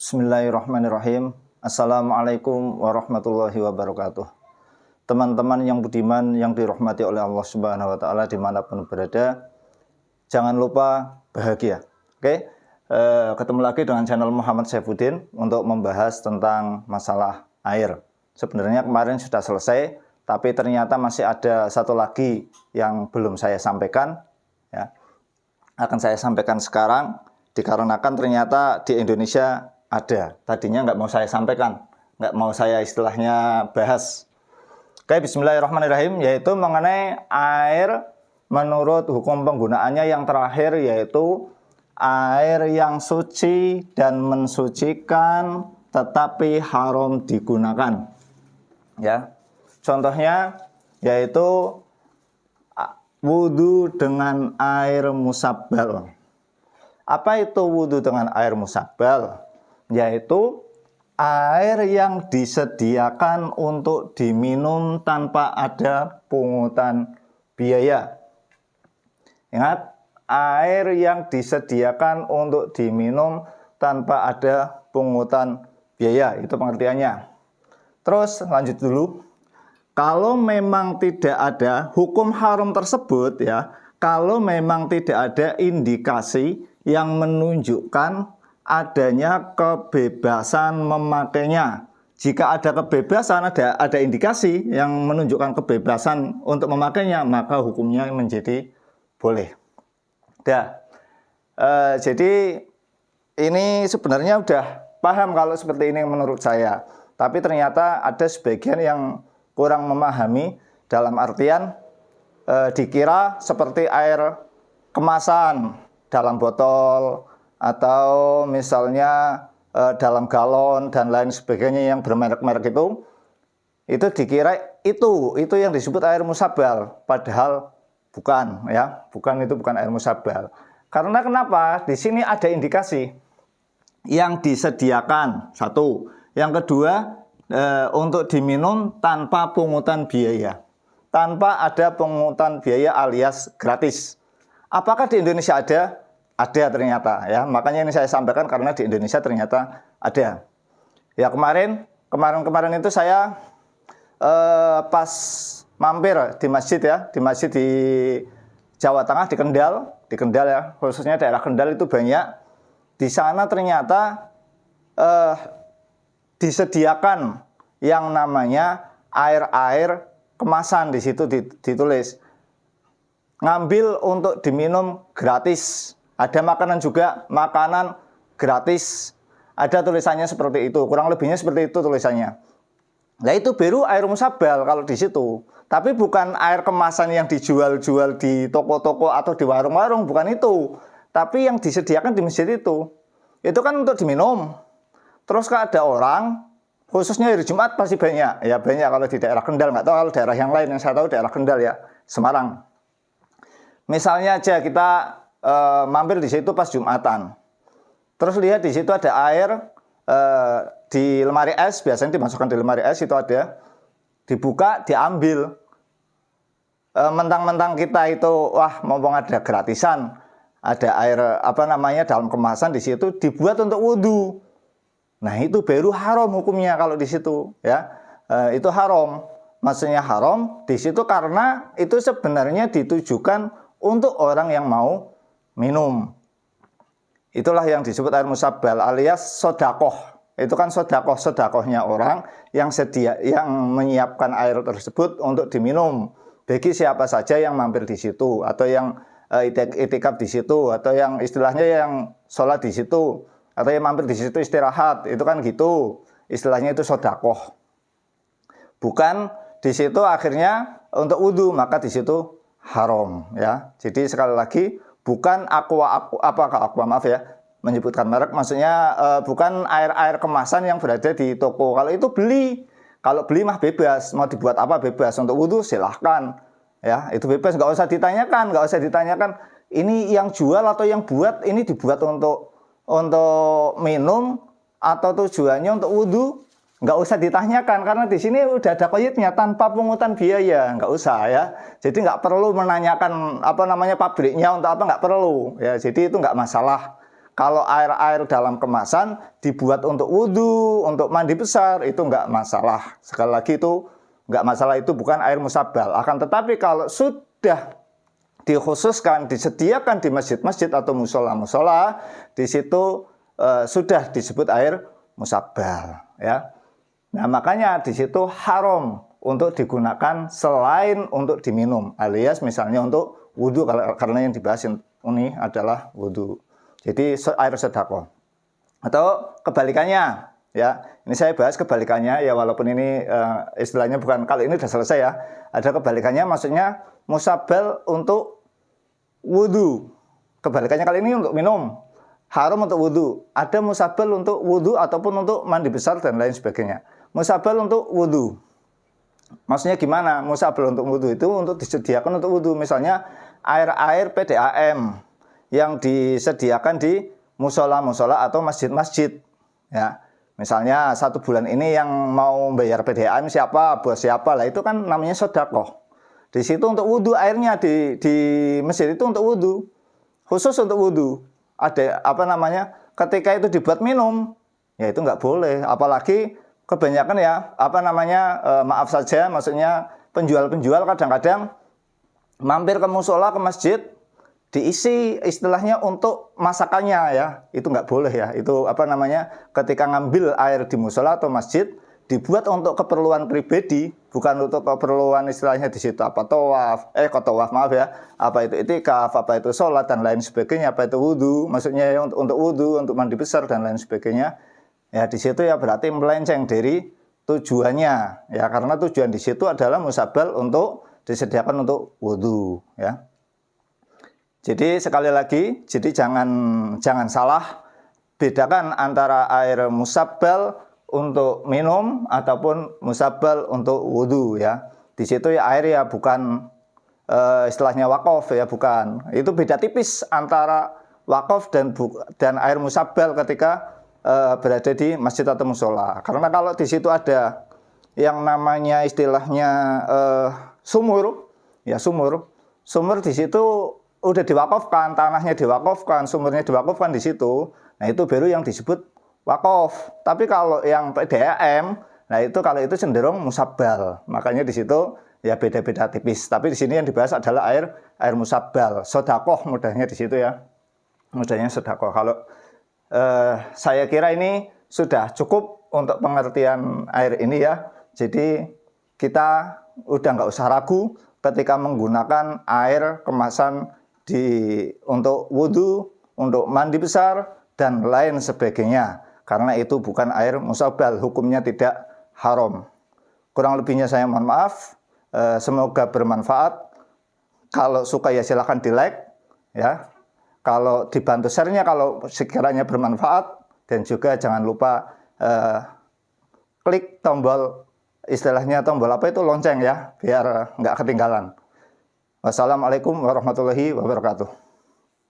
Bismillahirrahmanirrahim. Assalamualaikum warahmatullahi wabarakatuh. Teman-teman yang budiman yang dirahmati oleh Allah Subhanahu wa Ta'ala dimanapun berada, jangan lupa bahagia. Oke, ketemu lagi dengan channel Muhammad Saifuddin untuk membahas tentang masalah air. Sebenarnya kemarin sudah selesai, tapi ternyata masih ada satu lagi yang belum saya sampaikan. Ya, akan saya sampaikan sekarang dikarenakan ternyata di Indonesia ada. Tadinya nggak mau saya sampaikan, nggak mau saya istilahnya bahas. Oke, bismillahirrahmanirrahim, yaitu mengenai air menurut hukum penggunaannya yang terakhir, yaitu air yang suci dan mensucikan tetapi haram digunakan. Ya, contohnya yaitu wudhu dengan air musabbal. Apa itu wudhu dengan air musabbal? Yaitu air yang disediakan untuk diminum tanpa ada pungutan biaya. Ingat, air yang disediakan untuk diminum tanpa ada pungutan biaya, itu pengertiannya. Terus lanjut dulu. Kalau memang tidak ada hukum haram tersebut, ya, kalau memang tidak ada indikasi yang menunjukkan adanya kebebasan memakainya. Jika ada kebebasan, ada indikasi yang menunjukkan kebebasan untuk memakainya, maka hukumnya menjadi boleh. Jadi ini sebenarnya udah paham kalau seperti ini menurut saya. Tapi ternyata ada sebagian yang kurang memahami, dalam artian dikira seperti air kemasan dalam botol atau misalnya dalam galon dan lain sebagainya yang bermerek-merek itu dikira itu yang disebut air musabbal, padahal bukan, ya, itu bukan air musabbal. Karena kenapa? Di sini ada indikasi yang disediakan, satu, yang kedua untuk diminum tanpa pungutan biaya, tanpa ada pungutan biaya alias gratis. Apakah di Indonesia ada? Ada ternyata, ya. Makanya ini saya sampaikan karena di Indonesia ternyata ada. Ya, kemarin itu saya pas mampir di masjid, ya, di masjid di Jawa Tengah, di Kendal ya, khususnya daerah Kendal itu banyak. Di sana ternyata disediakan yang namanya air kemasan, di situ ditulis ngambil untuk diminum gratis. Ada makanan juga, makanan gratis. Ada tulisannya seperti itu, kurang lebihnya seperti itu tulisannya. Nah, itu baru air musabbal kalau di situ. Tapi bukan air kemasan yang dijual-jual di toko-toko atau di warung-warung, bukan itu. Tapi yang disediakan di masjid itu kan untuk diminum. Terus kalau ada orang, khususnya hari Jumat pasti banyak. Ya banyak kalau di daerah Kendal, nggak tahu kalau daerah yang lain. Yang saya tahu daerah Kendal, ya, Semarang. Misalnya aja kita mampir di situ pas Jumatan. Terus lihat di situ ada air di lemari es, biasanya dimasukkan di lemari es itu ada. Dibuka, diambil. Mentang-mentang kita itu wah, mumpung ada gratisan, ada air dalam kemasan di situ dibuat untuk wudhu. Nah, itu baru haram hukumnya kalau di situ, ya. Itu haram. Maksudnya haram di situ karena itu sebenarnya ditujukan untuk orang yang mau minum. Itulah yang disebut air musabbal alias sodakoh. Itu kan sodakohnya orang yang menyiapkan air tersebut untuk diminum bagi siapa saja yang mampir di situ atau yang itikaf di situ atau yang istilahnya yang sholat di situ atau yang mampir di situ istirahat. Itu kan gitu. Istilahnya itu sodakoh. Bukan di situ akhirnya untuk wudhu, maka di situ haram, ya. Jadi sekali lagi bukan menyebutkan merek, maksudnya bukan air kemasan yang berada di toko. Kalau itu kalau beli mah bebas, mau dibuat apa bebas, untuk wudhu silahkan, ya, itu bebas, nggak usah ditanyakan ini yang jual atau yang buat ini dibuat untuk minum atau tujuannya untuk wudhu. Nggak usah ditanyakan karena di sini udah ada qaidnya tanpa pungutan biaya, nggak usah, ya. Jadi nggak perlu menanyakan pabriknya untuk apa, nggak perlu, ya. Jadi itu nggak masalah. Kalau air-air dalam kemasan dibuat untuk wudhu, untuk mandi besar, itu nggak masalah. Sekali lagi itu nggak masalah, itu bukan air musabbal. Akan tetapi kalau sudah dikhususkan, disediakan di masjid-masjid atau musola-musola, di situ sudah disebut air musabbal. Ya. Nah makanya di situ haram untuk digunakan selain untuk diminum, alias misalnya untuk wudhu, karena yang dibahas ini adalah wudhu. Jadi air sedekah. Atau kebalikannya, ya. Ini saya bahas kebalikannya ya, walaupun ini istilahnya bukan kali ini sudah selesai ya. Ada kebalikannya, maksudnya musabbal untuk wudhu. Kebalikannya kali ini untuk minum. Haram untuk wudhu. Ada musabbal untuk wudhu ataupun untuk mandi besar dan lain sebagainya. Musabbal untuk wudhu. Maksudnya gimana? Musabbal untuk wudhu itu untuk disediakan untuk wudhu. Misalnya air-air PDAM yang disediakan di musola-musola atau masjid-masjid. Ya, misalnya 1 bulan ini yang mau bayar PDAM siapa, bos siapa lah, itu kan namanya sedekah. Di situ untuk wudhu, airnya di masjid itu untuk wudhu, khusus untuk wudhu. Ada ketika itu dibuat minum, ya itu nggak boleh. Apalagi kebanyakan ya maaf saja, maksudnya penjual-penjual kadang-kadang mampir ke musola, ke masjid, diisi istilahnya untuk masakannya ya, itu nggak boleh ya. Itu ketika ngambil air di musola atau masjid, dibuat untuk keperluan pribadi, bukan untuk keperluan istilahnya di situ tawaf, maaf ya, apa itu itikaf, apa itu sholat dan lain sebagainya, apa itu wudhu, maksudnya ya untuk wudhu, untuk mandi besar dan lain sebagainya. Ya di situ ya berarti melenceng dari tujuannya ya, karena tujuan di situ adalah musabbal untuk disediakan untuk wudhu ya. Jadi sekali lagi, jadi jangan salah bedakan antara air musabbal untuk minum ataupun musabbal untuk wudhu ya. Di situ ya air ya bukan istilahnya wakaf ya, bukan. Itu beda tipis antara wakaf dan air musabbal ketika berada di masjid atau musola. Karena kalau di situ ada yang namanya istilahnya sumur di situ udah diwakafkan, tanahnya diwakafkan, sumurnya diwakafkan di situ. Nah, itu baru yang disebut wakaf. Tapi kalau yang PDAM, nah kalau itu cenderung musabbal. Makanya di situ ya beda-beda tipis. Tapi di sini yang dibahas adalah air musabbal. Sedekah mudahnya di situ ya. Mudahnya sedekah. Kalau saya kira ini sudah cukup untuk pengertian air ini ya. Jadi kita udah nggak usah ragu ketika menggunakan air kemasan untuk wudhu, untuk mandi besar, dan lain sebagainya. Karena itu bukan air musabbal, hukumnya tidak haram. Kurang lebihnya saya mohon maaf. Semoga bermanfaat. Kalau suka ya silahkan di like ya. Kalau dibantu share-nya kalau sekiranya bermanfaat, dan juga jangan lupa klik tombol lonceng ya, biar nggak ketinggalan. Wassalamualaikum warahmatullahi wabarakatuh.